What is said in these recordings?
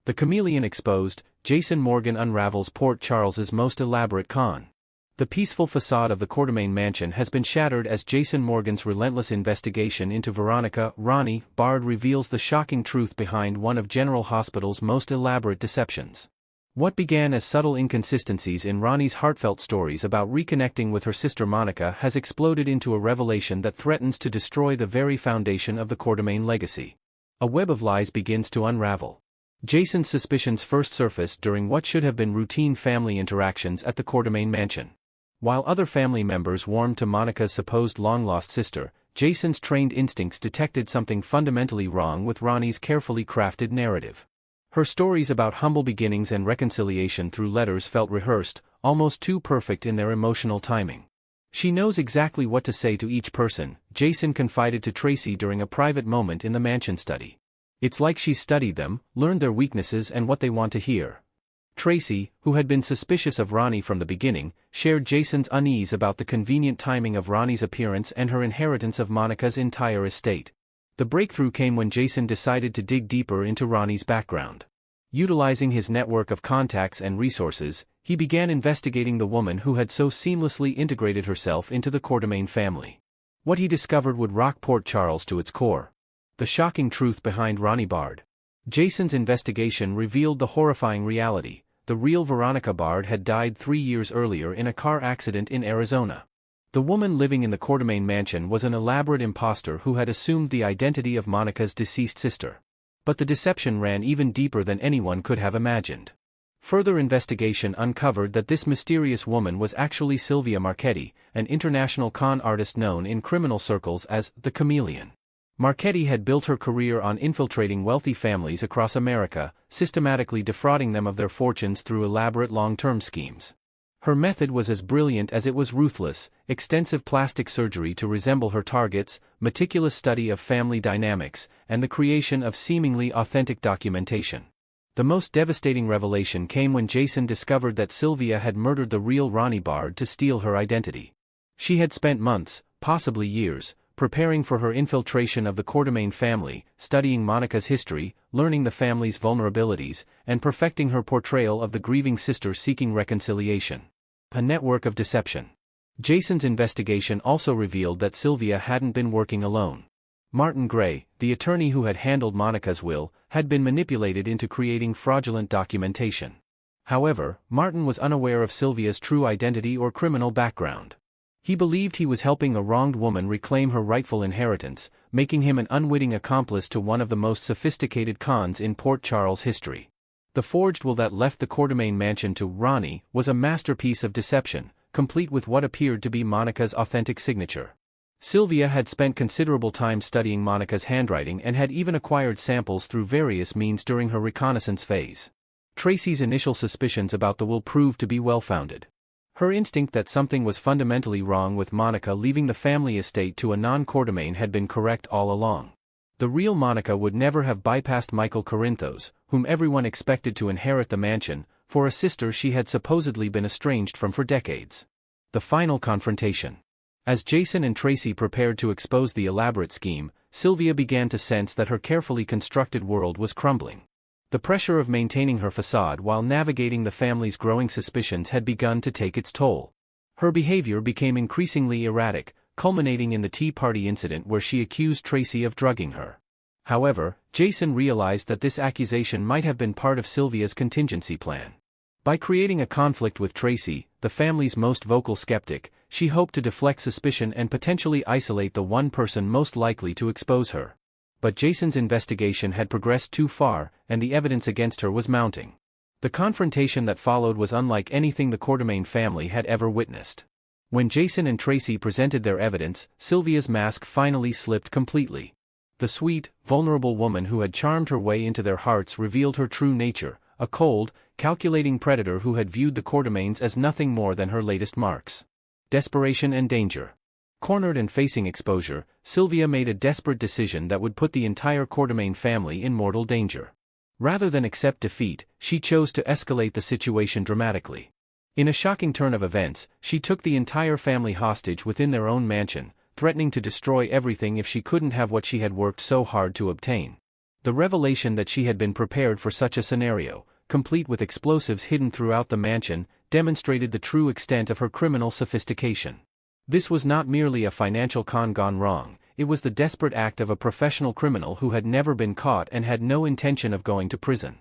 The chameleon exposed, Jason Morgan unravels Port Charles's most elaborate con. The peaceful facade of the Quartermaine mansion has been shattered as Jason Morgan's relentless investigation into Veronica, Ronnie, Bard reveals the shocking truth behind one of General Hospital's most elaborate deceptions. What began as subtle inconsistencies in Ronnie's heartfelt stories about reconnecting with her sister Monica has exploded into a revelation that threatens to destroy the very foundation of the Quartermaine legacy. A web of lies begins to unravel. Jason's suspicions first surfaced during what should have been routine family interactions at the Quartermaine mansion. While other family members warmed to Monica's supposed long-lost sister, Jason's trained instincts detected something fundamentally wrong with Ronnie's carefully crafted narrative. Her stories about humble beginnings and reconciliation through letters felt rehearsed, almost too perfect in their emotional timing. She knows exactly what to say to each person, Jason confided to Tracy during a private moment in the mansion study. It's like she's studied them, learned their weaknesses and what they want to hear. Tracy, who had been suspicious of Ronnie from the beginning, shared Jason's unease about the convenient timing of Ronnie's appearance and her inheritance of Monica's entire estate. The breakthrough came when Jason decided to dig deeper into Ronnie's background. Utilizing his network of contacts and resources, he began investigating the woman who had so seamlessly integrated herself into the Quartermaine family. What he discovered would rock Port Charles to its core. The shocking truth behind Ronnie Bard. Jason's investigation revealed the horrifying reality. The real Veronica Bard had died 3 years earlier in a car accident in Arizona. The woman living in the Quartermaine mansion was an elaborate imposter who had assumed the identity of Monica's deceased sister. But the deception ran even deeper than anyone could have imagined. Further investigation uncovered that this mysterious woman was actually Sylvia Marchetti, an international con artist known in criminal circles as the Chameleon. Marchetti had built her career on infiltrating wealthy families across America, systematically defrauding them of their fortunes through elaborate long-term schemes. Her method was as brilliant as it was ruthless: extensive plastic surgery to resemble her targets, meticulous study of family dynamics, and the creation of seemingly authentic documentation. The most devastating revelation came when Jason discovered that Sylvia had murdered the real Ronnie Bard to steal her identity. She had spent months, possibly years, preparing for her infiltration of the Quartermaine family, studying Monica's history, learning the family's vulnerabilities, and perfecting her portrayal of the grieving sister seeking reconciliation. A network of deception. Jason's investigation also revealed that Sylvia hadn't been working alone. Martin Gray, the attorney who had handled Monica's will, had been manipulated into creating fraudulent documentation. However, Martin was unaware of Sylvia's true identity or criminal background. He believed he was helping a wronged woman reclaim her rightful inheritance, making him an unwitting accomplice to one of the most sophisticated cons in Port Charles history. The forged will that left the Quartermaine mansion to Ronnie was a masterpiece of deception, complete with what appeared to be Monica's authentic signature. Sylvia had spent considerable time studying Monica's handwriting and had even acquired samples through various means during her reconnaissance phase. Tracy's initial suspicions about the will proved to be well-founded. Her instinct that something was fundamentally wrong with Monica leaving the family estate to a non-Quartermaine had been correct all along. The real Monica would never have bypassed Michael Corinthos, whom everyone expected to inherit the mansion, for a sister she had supposedly been estranged from for decades. The final confrontation. As Jason and Tracy prepared to expose the elaborate scheme, Sylvia began to sense that her carefully constructed world was crumbling. The pressure of maintaining her facade while navigating the family's growing suspicions had begun to take its toll. Her behavior became increasingly erratic, culminating in the Tea Party incident where she accused Tracy of drugging her. However, Jason realized that this accusation might have been part of Sylvia's contingency plan. By creating a conflict with Tracy, the family's most vocal skeptic, she hoped to deflect suspicion and potentially isolate the one person most likely to expose her. But Jason's investigation had progressed too far, and the evidence against her was mounting. The confrontation that followed was unlike anything the Quartermaine family had ever witnessed. When Jason and Tracy presented their evidence, Sylvia's mask finally slipped completely. The sweet, vulnerable woman who had charmed her way into their hearts revealed her true nature, a cold, calculating predator who had viewed the Quartermaines as nothing more than her latest marks. Desperation and danger. Cornered and facing exposure, Sylvia made a desperate decision that would put the entire Quartermaine family in mortal danger. Rather than accept defeat, she chose to escalate the situation dramatically. In a shocking turn of events, she took the entire family hostage within their own mansion, threatening to destroy everything if she couldn't have what she had worked so hard to obtain. The revelation that she had been prepared for such a scenario, complete with explosives hidden throughout the mansion, demonstrated the true extent of her criminal sophistication. This was not merely a financial con gone wrong, it was the desperate act of a professional criminal who had never been caught and had no intention of going to prison.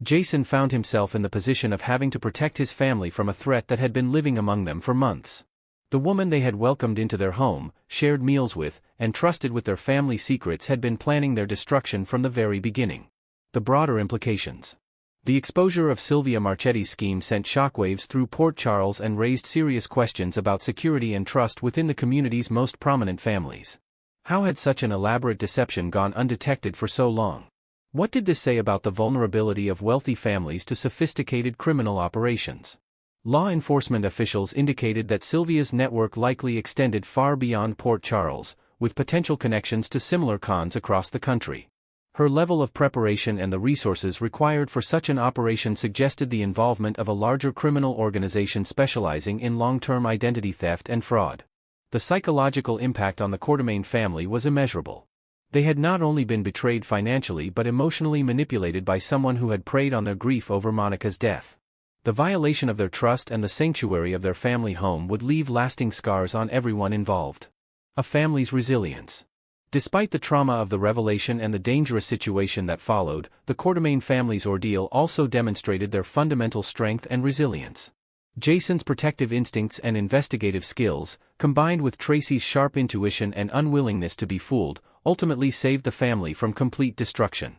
Jason found himself in the position of having to protect his family from a threat that had been living among them for months. The woman they had welcomed into their home, shared meals with, and trusted with their family secrets had been planning their destruction from the very beginning. The broader implications. The exposure of Sylvia Marchetti's scheme sent shockwaves through Port Charles and raised serious questions about security and trust within the community's most prominent families. How had such an elaborate deception gone undetected for so long? What did this say about the vulnerability of wealthy families to sophisticated criminal operations? Law enforcement officials indicated that Sylvia's network likely extended far beyond Port Charles, with potential connections to similar cons across the country. Her level of preparation and the resources required for such an operation suggested the involvement of a larger criminal organization specializing in long-term identity theft and fraud. The psychological impact on the Quartermaine family was immeasurable. They had not only been betrayed financially but emotionally manipulated by someone who had preyed on their grief over Monica's death. The violation of their trust and the sanctuary of their family home would leave lasting scars on everyone involved. A family's resilience. Despite the trauma of the revelation and the dangerous situation that followed, the Quartermaine family's ordeal also demonstrated their fundamental strength and resilience. Jason's protective instincts and investigative skills, combined with Tracy's sharp intuition and unwillingness to be fooled, ultimately saved the family from complete destruction.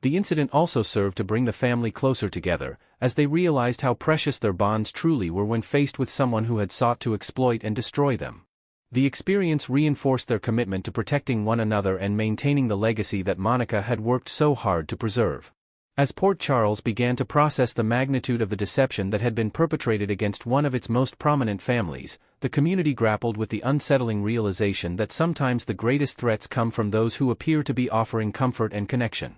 The incident also served to bring the family closer together, as they realized how precious their bonds truly were when faced with someone who had sought to exploit and destroy them. The experience reinforced their commitment to protecting one another and maintaining the legacy that Monica had worked so hard to preserve. As Port Charles began to process the magnitude of the deception that had been perpetrated against one of its most prominent families, the community grappled with the unsettling realization that sometimes the greatest threats come from those who appear to be offering comfort and connection.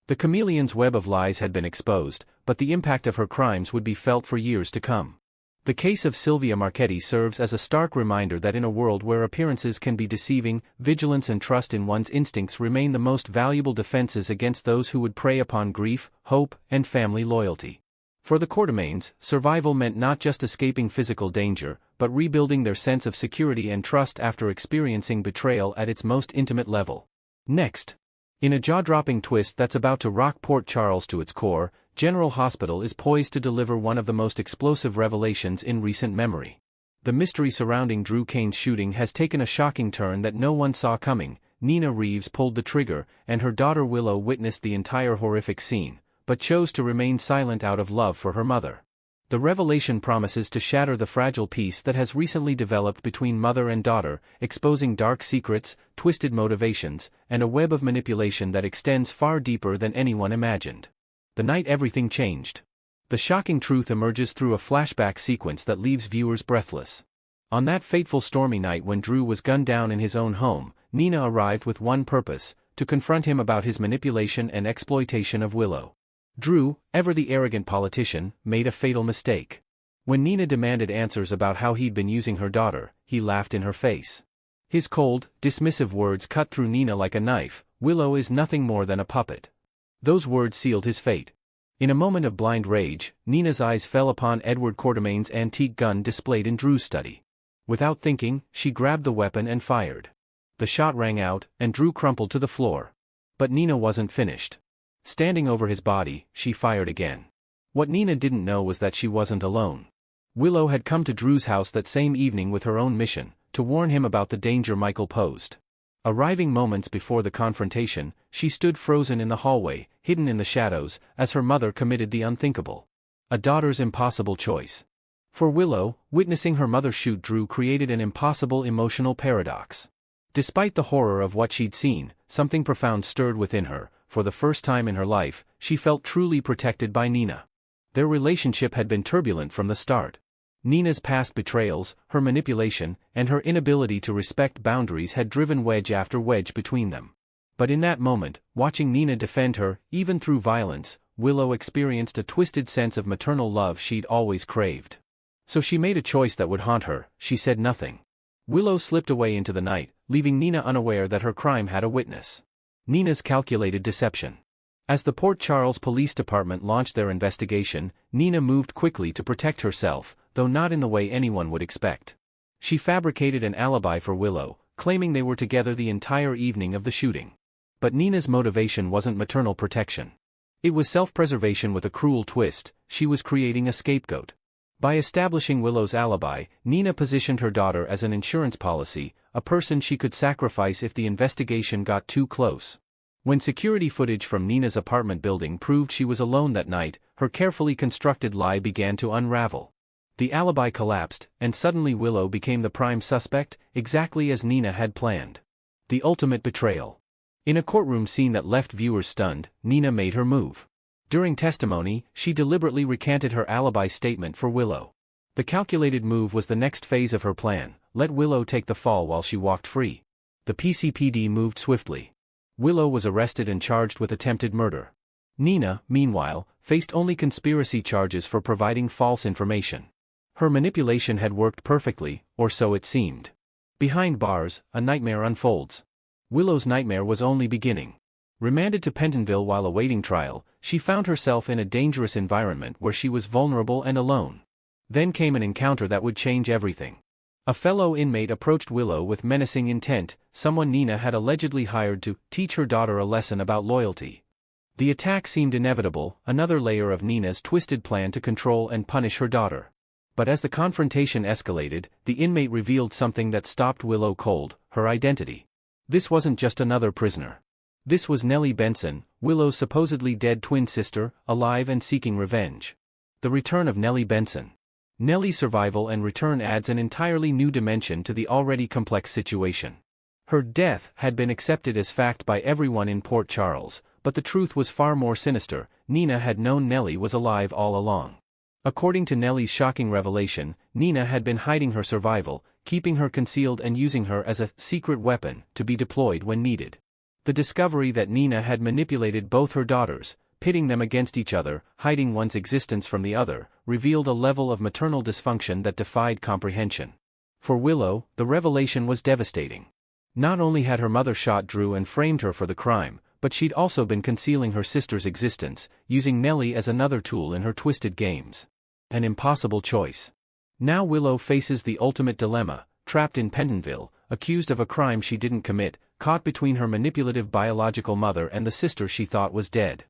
The chameleon's web of lies had been exposed, but the impact of her crimes would be felt for years to come. The case of Sylvia Marchetti serves as a stark reminder that in a world where appearances can be deceiving, vigilance and trust in one's instincts remain the most valuable defenses against those who would prey upon grief, hope, and family loyalty. For the Quartermaines, survival meant not just escaping physical danger, but rebuilding their sense of security and trust after experiencing betrayal at its most intimate level. Next. In a jaw-dropping twist that's about to rock Port Charles to its core, General Hospital is poised to deliver one of the most explosive revelations in recent memory. The mystery surrounding Drew Cain's shooting has taken a shocking turn that no one saw coming. Nina Reeves pulled the trigger, and her daughter Willow witnessed the entire horrific scene, but chose to remain silent out of love for her mother. The revelation promises to shatter the fragile peace that has recently developed between mother and daughter, exposing dark secrets, twisted motivations, and a web of manipulation that extends far deeper than anyone imagined. The night everything changed. The shocking truth emerges through a flashback sequence that leaves viewers breathless. On that fateful stormy night when Drew was gunned down in his own home, Nina arrived with one purpose: to confront him about his manipulation and exploitation of Willow. Drew, ever the arrogant politician, made a fatal mistake. When Nina demanded answers about how he'd been using her daughter, he laughed in her face. His cold, dismissive words cut through Nina like a knife. "Willow is nothing more than a puppet." Those words sealed his fate. In a moment of blind rage, Nina's eyes fell upon Edward Quartermaine's antique gun displayed in Drew's study. Without thinking, she grabbed the weapon and fired. The shot rang out, and Drew crumpled to the floor. But Nina wasn't finished. Standing over his body, she fired again. What Nina didn't know was that she wasn't alone. Willow had come to Drew's house that same evening with her own mission, to warn him about the danger Michael posed. Arriving moments before the confrontation, she stood frozen in the hallway, hidden in the shadows, as her mother committed the unthinkable. A daughter's impossible choice. For Willow, witnessing her mother shoot Drew created an impossible emotional paradox. Despite the horror of what she'd seen, something profound stirred within her. For the first time in her life, she felt truly protected by Nina. Their relationship had been turbulent from the start. Nina's past betrayals, her manipulation, and her inability to respect boundaries had driven wedge after wedge between them. But in that moment, watching Nina defend her, even through violence, Willow experienced a twisted sense of maternal love she'd always craved. So she made a choice that would haunt her. She said nothing. Willow slipped away into the night, leaving Nina unaware that her crime had a witness. Nina's calculated deception. As the Port Charles Police Department launched their investigation, Nina moved quickly to protect herself, though not in the way anyone would expect. She fabricated an alibi for Willow, claiming they were together the entire evening of the shooting. But Nina's motivation wasn't maternal protection. It was self-preservation with a cruel twist. She was creating a scapegoat. By establishing Willow's alibi, Nina positioned her daughter as an insurance policy, a person she could sacrifice if the investigation got too close. When security footage from Nina's apartment building proved she was alone that night, her carefully constructed lie began to unravel. The alibi collapsed, and suddenly Willow became the prime suspect, exactly as Nina had planned. The ultimate betrayal. In a courtroom scene that left viewers stunned, Nina made her move. During testimony, she deliberately recanted her alibi statement for Willow. The calculated move was the next phase of her plan: let Willow take the fall while she walked free. The PCPD moved swiftly. Willow was arrested and charged with attempted murder. Nina, meanwhile, faced only conspiracy charges for providing false information. Her manipulation had worked perfectly, or so it seemed. Behind bars, a nightmare unfolds. Willow's nightmare was only beginning. Remanded to Pentonville while awaiting trial, she found herself in a dangerous environment where she was vulnerable and alone. Then came an encounter that would change everything. A fellow inmate approached Willow with menacing intent, someone Nina had allegedly hired to teach her daughter a lesson about loyalty. The attack seemed inevitable, another layer of Nina's twisted plan to control and punish her daughter. But as the confrontation escalated, the inmate revealed something that stopped Willow cold: her identity. This wasn't just another prisoner. This was Nelle Benson, Willow's supposedly dead twin sister, alive and seeking revenge. The return of Nelle Benson. Nelle's survival and return adds an entirely new dimension to the already complex situation. Her death had been accepted as fact by everyone in Port Charles, but the truth was far more sinister. Nina had known Nelle was alive all along. According to Nelle's shocking revelation, Nina had been hiding her survival, keeping her concealed and using her as a secret weapon to be deployed when needed. The discovery that Nina had manipulated both her daughters, pitting them against each other, hiding one's existence from the other, revealed a level of maternal dysfunction that defied comprehension. For Willow, the revelation was devastating. Not only had her mother shot Drew and framed her for the crime, but she'd also been concealing her sister's existence, using Nelle as another tool in her twisted games. An impossible choice. Now Willow faces the ultimate dilemma: trapped in Pentonville, accused of a crime she didn't commit, caught between her manipulative biological mother and the sister she thought was dead.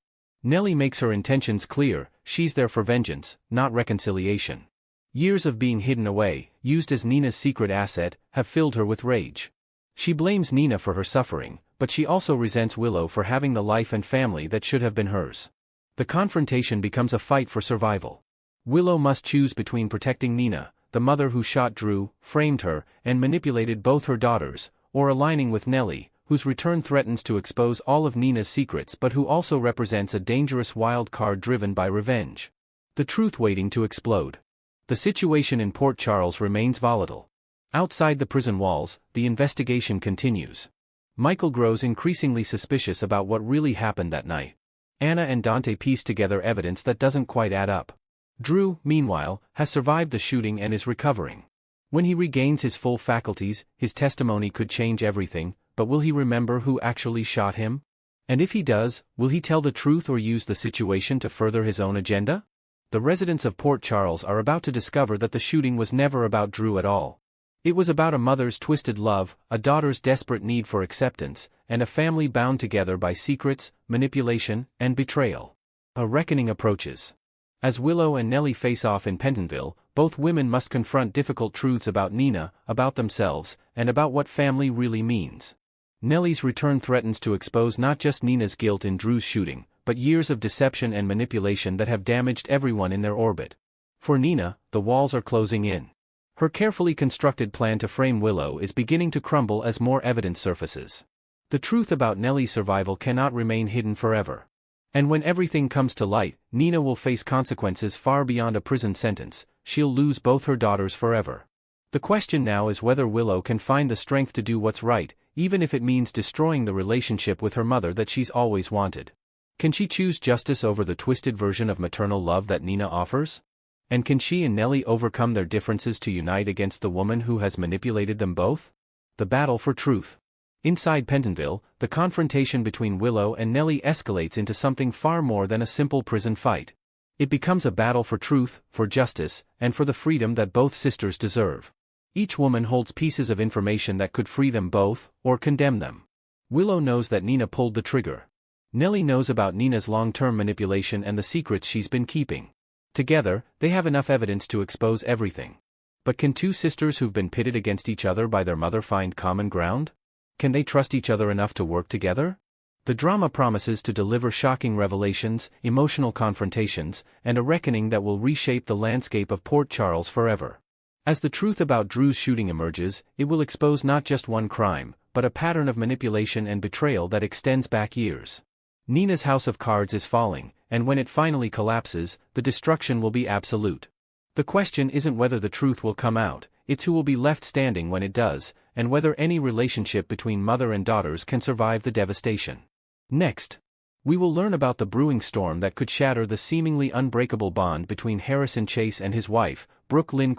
Nelle makes her intentions clear: she's there for vengeance, not reconciliation. Years of being hidden away, used as Nina's secret asset, have filled her with rage. She blames Nina for her suffering, but she also resents Willow for having the life and family that should have been hers. The confrontation becomes a fight for survival. Willow must choose between protecting Nina, the mother who shot Drew, framed her, and manipulated both her daughters, or aligning with Nelle, whose return threatens to expose all of Nina's secrets but who also represents a dangerous wild card driven by revenge. The truth waiting to explode. The situation in Port Charles remains volatile. Outside the prison walls, the investigation continues. Michael grows increasingly suspicious about what really happened that night. Anna and Dante piece together evidence that doesn't quite add up. Drew, meanwhile, has survived the shooting and is recovering. When he regains his full faculties, his testimony could change everything, but will he remember who actually shot him? And if he does, will he tell the truth or use the situation to further his own agenda? The residents of Port Charles are about to discover that the shooting was never about Drew at all. It was about a mother's twisted love, a daughter's desperate need for acceptance, and a family bound together by secrets, manipulation, and betrayal. A reckoning approaches. As Willow and Nelle face off in Pentonville, both women must confront difficult truths about Nina, about themselves, and about what family really means. Nelle's return threatens to expose not just Nina's guilt in Drew's shooting, but years of deception and manipulation that have damaged everyone in their orbit. For Nina, the walls are closing in. Her carefully constructed plan to frame Willow is beginning to crumble as more evidence surfaces. The truth about Nelle's survival cannot remain hidden forever. And when everything comes to light, Nina will face consequences far beyond a prison sentence. She'll lose both her daughters forever. The question now is whether Willow can find the strength to do what's right, even if it means destroying the relationship with her mother that she's always wanted. Can she choose justice over the twisted version of maternal love that Nina offers? And can she and Nelle overcome their differences to unite against the woman who has manipulated them both? The battle for truth. Inside Pentonville, the confrontation between Willow and Nelle escalates into something far more than a simple prison fight. It becomes a battle for truth, for justice, and for the freedom that both sisters deserve. Each woman holds pieces of information that could free them both, or condemn them. Willow knows that Nina pulled the trigger. Nelle knows about Nina's long-term manipulation and the secrets she's been keeping. Together, they have enough evidence to expose everything. But can two sisters who've been pitted against each other by their mother find common ground? Can they trust each other enough to work together? The drama promises to deliver shocking revelations, emotional confrontations, and a reckoning that will reshape the landscape of Port Charles forever. As the truth about Drew's shooting emerges, it will expose not just one crime, but a pattern of manipulation and betrayal that extends back years. Nina's house of cards is falling, and when it finally collapses, the destruction will be absolute. The question isn't whether the truth will come out, it's who will be left standing when it does, and whether any relationship between mother and daughters can survive the devastation. Next, we will learn about the brewing storm that could shatter the seemingly unbreakable bond between Harrison Chase and his wife, Brook Lynn,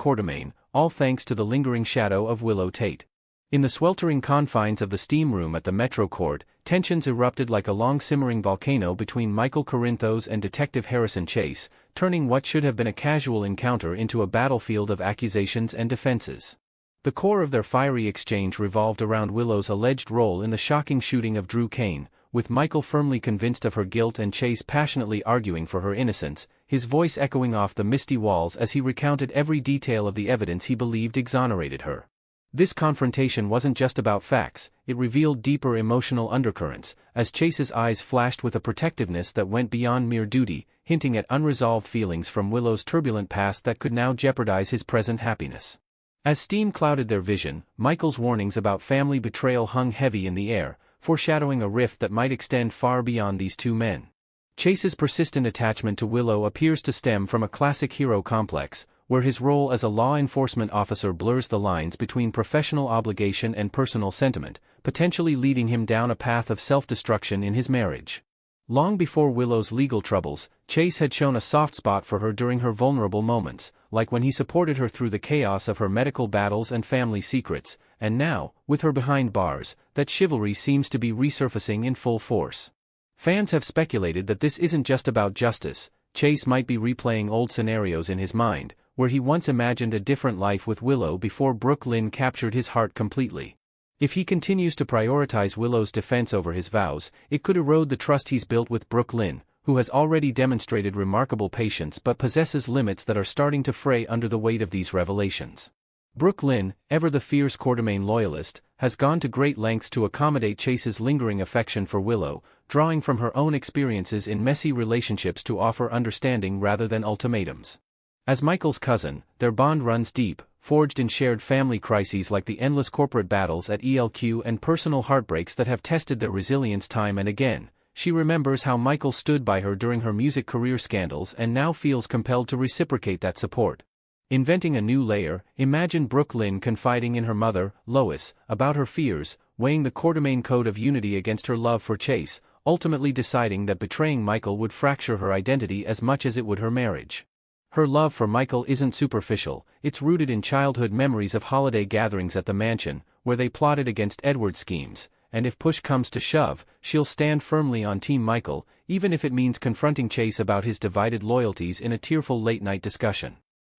all thanks to the lingering shadow of Willow Tate. In the sweltering confines of the steam room at the Metro Court, tensions erupted like a long-simmering volcano between Michael Corinthos and Detective Harrison Chase, turning what should have been a casual encounter into a battlefield of accusations and defenses. The core of their fiery exchange revolved around Willow's alleged role in the shocking shooting of Drew Kane, with Michael firmly convinced of her guilt and Chase passionately arguing for her innocence, his voice echoing off the misty walls as he recounted every detail of the evidence he believed exonerated her. This confrontation wasn't just about facts, it revealed deeper emotional undercurrents, as Chase's eyes flashed with a protectiveness that went beyond mere duty, hinting at unresolved feelings from Willow's turbulent past that could now jeopardize his present happiness. As steam clouded their vision, Michael's warnings about family betrayal hung heavy in the air, foreshadowing a rift that might extend far beyond these two men. Chase's persistent attachment to Willow appears to stem from a classic hero complex, where his role as a law enforcement officer blurs the lines between professional obligation and personal sentiment, potentially leading him down a path of self-destruction in his marriage. Long before Willow's legal troubles, Chase had shown a soft spot for her during her vulnerable moments, like when he supported her through the chaos of her medical battles and family secrets, and now, with her behind bars, that chivalry seems to be resurfacing in full force. Fans have speculated that this isn't just about justice. Chase might be replaying old scenarios in his mind, where he once imagined a different life with Willow before Brook Lynn captured his heart completely. If he continues to prioritize Willow's defense over his vows, it could erode the trust he's built with Brook Lynn, who has already demonstrated remarkable patience but possesses limits that are starting to fray under the weight of these revelations. Brook Lynn, ever the fierce Quartermaine loyalist, has gone to great lengths to accommodate Chase's lingering affection for Willow, drawing from her own experiences in messy relationships to offer understanding rather than ultimatums. As Michael's cousin, their bond runs deep, forged in shared family crises like the endless corporate battles at ELQ and personal heartbreaks that have tested their resilience time and again. She remembers how Michael stood by her during her music career scandals and now feels compelled to reciprocate that support. Inventing a new layer, imagine Brook Lynn confiding in her mother, Lois, about her fears, weighing the Quartermaine code of unity against her love for Chase, ultimately deciding that betraying Michael would fracture her identity as much as it would her marriage. Her love for Michael isn't superficial, it's rooted in childhood memories of holiday gatherings at the mansion, where they plotted against Edward's schemes, and if push comes to shove, she'll stand firmly on Team Michael, even if it means confronting Chase about his divided loyalties in a tearful late-night discussion.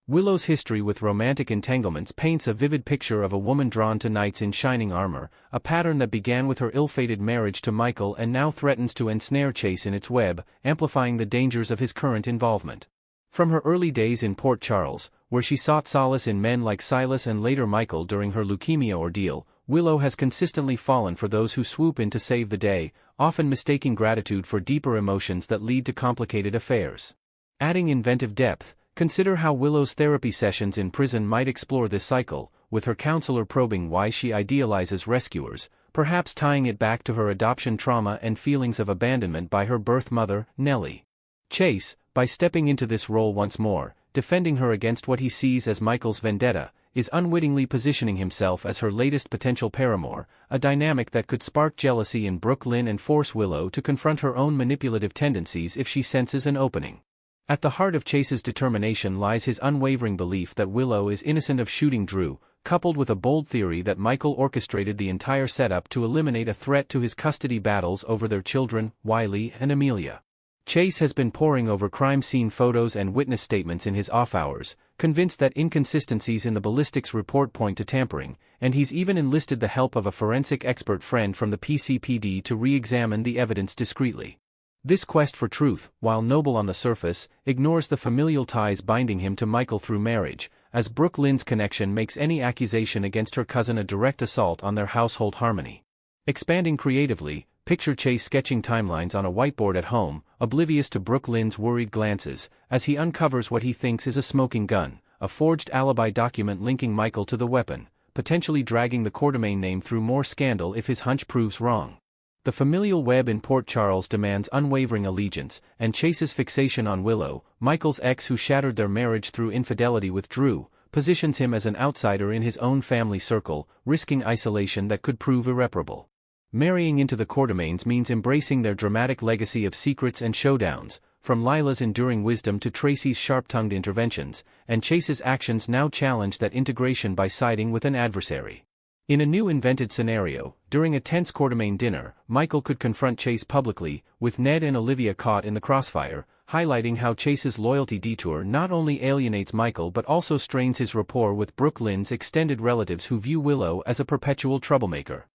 Willow's history with romantic entanglements paints a vivid picture of a woman drawn to knights in shining armor, a pattern that began with her ill-fated marriage to Michael and now threatens to ensnare Chase in its web, amplifying the dangers of his current involvement. From her early days in Port Charles, where she sought solace in men like Silas and later Michael during her leukemia ordeal, Willow has consistently fallen for those who swoop in to save the day, often mistaking gratitude for deeper emotions that lead to complicated affairs. Adding inventive depth, consider how Willow's therapy sessions in prison might explore this cycle, with her counselor probing why she idealizes rescuers, perhaps tying it back to her adoption trauma and feelings of abandonment by her birth mother, Nelle. Chase, by stepping into this role once more, defending her against what he sees as Michael's vendetta, is unwittingly positioning himself as her latest potential paramour, a dynamic that could spark jealousy in Brook Lynn and force Willow to confront her own manipulative tendencies if she senses an opening. At the heart of Chase's determination lies his unwavering belief that Willow is innocent of shooting Drew, coupled with a bold theory that Michael orchestrated the entire setup to eliminate a threat to his custody battles over their children, Wiley and Amelia. Chase has been poring over crime scene photos and witness statements in his off hours, convinced that inconsistencies in the ballistics report point to tampering, and he's even enlisted the help of a forensic expert friend from the PCPD to re-examine the evidence discreetly. This quest for truth, while noble on the surface, ignores the familial ties binding him to Michael through marriage, as Brook Lynn's connection makes any accusation against her cousin a direct assault on their household harmony. Expanding creatively, picture Chase sketching timelines on a whiteboard at home, oblivious to Brook Lynn's worried glances, as he uncovers what he thinks is a smoking gun, a forged alibi document linking Michael to the weapon, potentially dragging the Quartermaine name through more scandal if his hunch proves wrong. The familial web in Port Charles demands unwavering allegiance, and Chase's fixation on Willow, Michael's ex who shattered their marriage through infidelity with Drew, positions him as an outsider in his own family circle, risking isolation that could prove irreparable. Marrying into the Quartermaines means embracing their dramatic legacy of secrets and showdowns, from Lila's enduring wisdom to Tracy's sharp-tongued interventions, and Chase's actions now challenge that integration by siding with an adversary. In a new invented scenario, during a tense Quartermaine dinner, Michael could confront Chase publicly, with Ned and Olivia caught in the crossfire, highlighting how Chase's loyalty detour not only alienates Michael but also strains his rapport with Brook Lynn's extended relatives who view Willow as a perpetual troublemaker.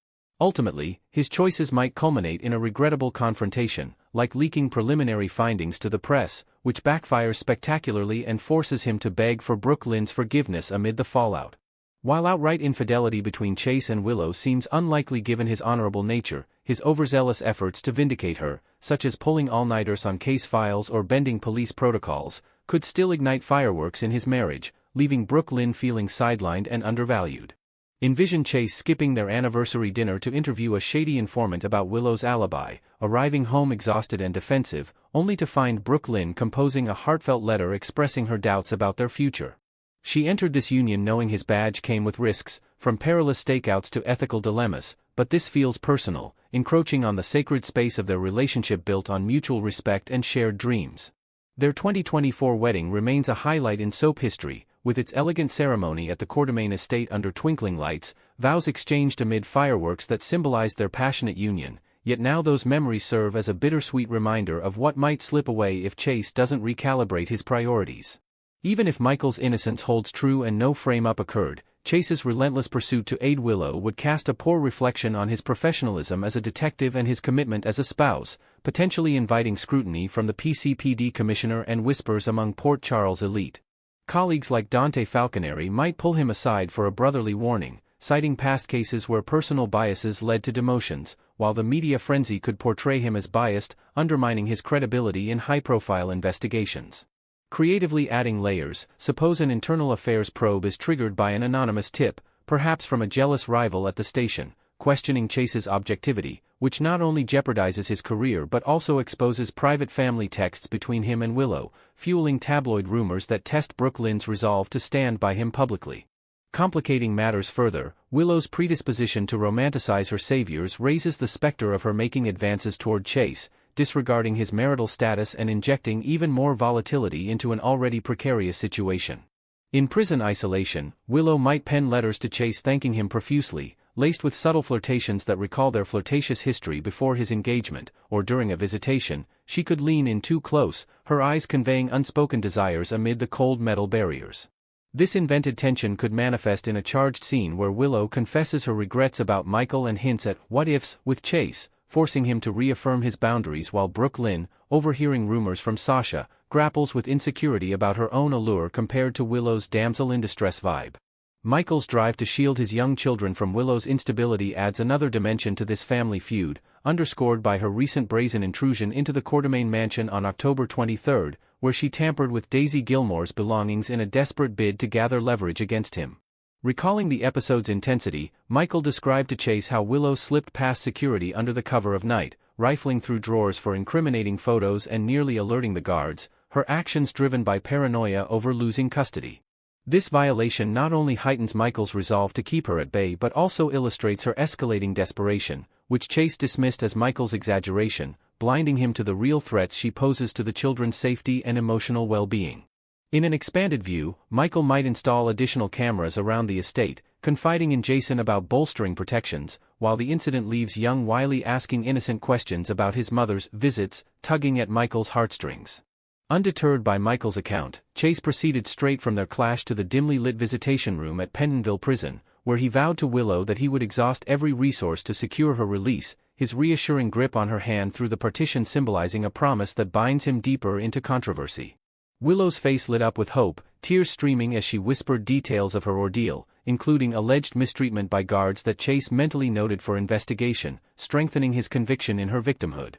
Ultimately, his choices might culminate in a regrettable confrontation, like leaking preliminary findings to the press, which backfires spectacularly and forces him to beg for Brook Lynn's forgiveness amid the fallout. While outright infidelity between Chase and Willow seems unlikely given his honorable nature, his overzealous efforts to vindicate her, such as pulling all-nighters on case files or bending police protocols, could still ignite fireworks in his marriage, leaving Brook Lynn feeling sidelined and undervalued. Envision Chase skipping their anniversary dinner to interview a shady informant about Willow's alibi, arriving home exhausted and defensive, only to find Brook Lynn composing a heartfelt letter expressing her doubts about their future. She entered this union knowing his badge came with risks, from perilous stakeouts to ethical dilemmas, but this feels personal, encroaching on the sacred space of their relationship built on mutual respect and shared dreams. Their 2024 wedding remains a highlight in soap history, with its elegant ceremony at the Quartermaine estate under twinkling lights, vows exchanged amid fireworks that symbolized their passionate union, yet now those memories serve as a bittersweet reminder of what might slip away if Chase doesn't recalibrate his priorities. Even if Michael's innocence holds true and no frame-up occurred, Chase's relentless pursuit to aid Willow would cast a poor reflection on his professionalism as a detective and his commitment as a spouse, potentially inviting scrutiny from the PCPD commissioner and whispers among Port Charles elite. Colleagues like Dante Falconeri might pull him aside for a brotherly warning, citing past cases where personal biases led to demotions, while the media frenzy could portray him as biased, undermining his credibility in high-profile investigations. Creatively adding layers, suppose an internal affairs probe is triggered by an anonymous tip, perhaps from a jealous rival at the station, questioning Chase's objectivity, which not only jeopardizes his career but also exposes private family texts between him and Willow, fueling tabloid rumors that test Brook Lynn's resolve to stand by him publicly. Complicating matters further, Willow's predisposition to romanticize her saviors raises the specter of her making advances toward Chase, disregarding his marital status and injecting even more volatility into an already precarious situation. In prison isolation, Willow might pen letters to Chase thanking him profusely, laced with subtle flirtations that recall their flirtatious history before his engagement, or during a visitation, she could lean in too close, her eyes conveying unspoken desires amid the cold metal barriers. This invented tension could manifest in a charged scene where Willow confesses her regrets about Michael and hints at what-ifs with Chase, forcing him to reaffirm his boundaries while Brook Lynn, overhearing rumors from Sasha, grapples with insecurity about her own allure compared to Willow's damsel-in-distress vibe. Michael's drive to shield his young children from Willow's instability adds another dimension to this family feud, underscored by her recent brazen intrusion into the Quartermaine mansion on October 23, where she tampered with Daisy Gilmore's belongings in a desperate bid to gather leverage against him. Recalling the episode's intensity, Michael described to Chase how Willow slipped past security under the cover of night, rifling through drawers for incriminating photos and nearly alerting the guards, her actions driven by paranoia over losing custody. This violation not only heightens Michael's resolve to keep her at bay but also illustrates her escalating desperation, which Chase dismissed as Michael's exaggeration, blinding him to the real threats she poses to the children's safety and emotional well-being. In an expanded view, Michael might install additional cameras around the estate, confiding in Jason about bolstering protections, while the incident leaves young Wiley asking innocent questions about his mother's visits, tugging at Michael's heartstrings. Undeterred by Michael's account, Chase proceeded straight from their clash to the dimly lit visitation room at Pentonville Prison, where he vowed to Willow that he would exhaust every resource to secure her release, his reassuring grip on her hand through the partition symbolizing a promise that binds him deeper into controversy. Willow's face lit up with hope, tears streaming as she whispered details of her ordeal, including alleged mistreatment by guards that Chase mentally noted for investigation, strengthening his conviction in her victimhood.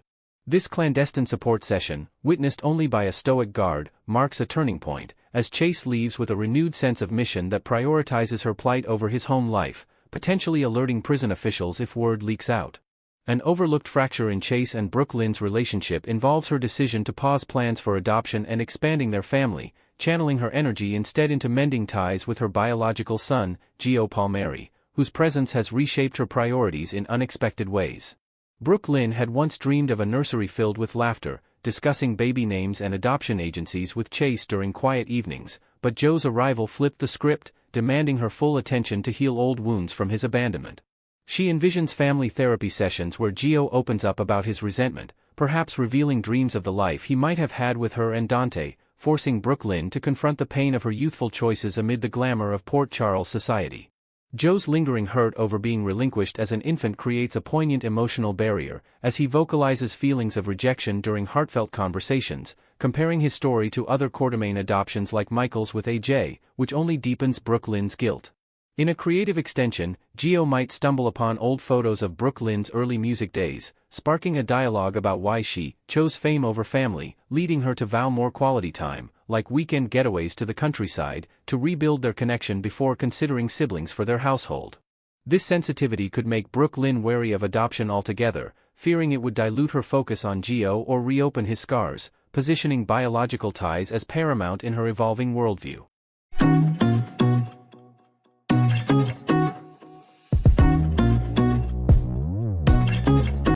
This clandestine support session, witnessed only by a stoic guard, marks a turning point, as Chase leaves with a renewed sense of mission that prioritizes her plight over his home life, potentially alerting prison officials if word leaks out. An overlooked fracture in Chase and Brook Lynn's relationship involves her decision to pause plans for adoption and expanding their family, channeling her energy instead into mending ties with her biological son, Gio Palmieri, whose presence has reshaped her priorities in unexpected ways. Brook Lynn had once dreamed of a nursery filled with laughter, discussing baby names and adoption agencies with Chase during quiet evenings, but Joe's arrival flipped the script, demanding her full attention to heal old wounds from his abandonment. She envisions family therapy sessions where Gio opens up about his resentment, perhaps revealing dreams of the life he might have had with her and Dante, forcing Brook Lynn to confront the pain of her youthful choices amid the glamour of Port Charles society. Joe's lingering hurt over being relinquished as an infant creates a poignant emotional barrier, as he vocalizes feelings of rejection during heartfelt conversations, comparing his story to other Quartermaine adoptions like Michael's with AJ, which only deepens Brook Lynn's guilt. In a creative extension, Gio might stumble upon old photos of Brook Lynn's early music days, sparking a dialogue about why she chose fame over family, leading her to vow more quality time, like weekend getaways to the countryside, to rebuild their connection before considering siblings for their household. This sensitivity could make Brook Lynn wary of adoption altogether, fearing it would dilute her focus on Gio or reopen his scars, positioning biological ties as paramount in her evolving worldview.